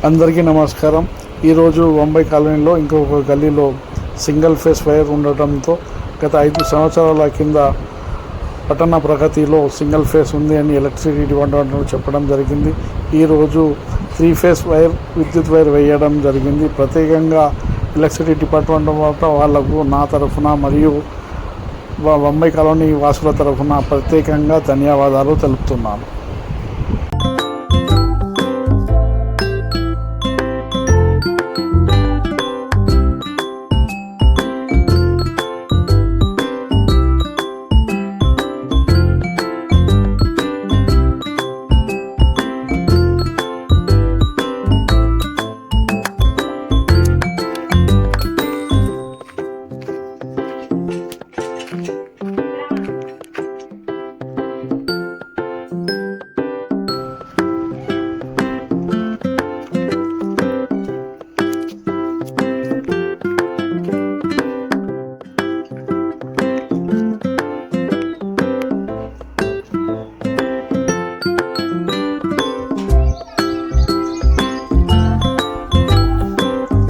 అందరికీ నమస్కారం. ఈరోజు బొంబాయి కాలనీలో ఇంకొక గల్లీలో సింగిల్ ఫేస్ వైర్ ఉండటంతో గత 5 సంవత్సరాల కింద పట్టణ ప్రగతిలో సింగిల్ ఫేస్ ఉంది అని ఎలక్ట్రిసిటీ డిపార్ట్మెంట్ చెప్పడం జరిగింది. ఈరోజు 3 ఫేస్ వైర్ విద్యుత్ వైర్ వేయడం జరిగింది. ప్రత్యేకంగా ఎలక్ట్రిసిటీ డిపార్ట్మెంట్ వాళ్లకు నా తరఫున మరియు బొంబాయి కాలనీ వాసుల తరఫున ప్రత్యేకంగా ధన్యవాదాలు తెలుపుతున్నాను.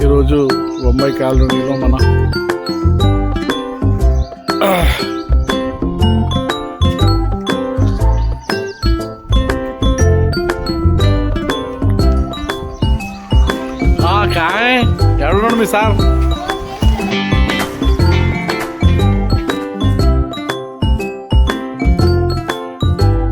ఈరోజు బొంబాయి కాలనీలో మన ఎవరు మీ సార్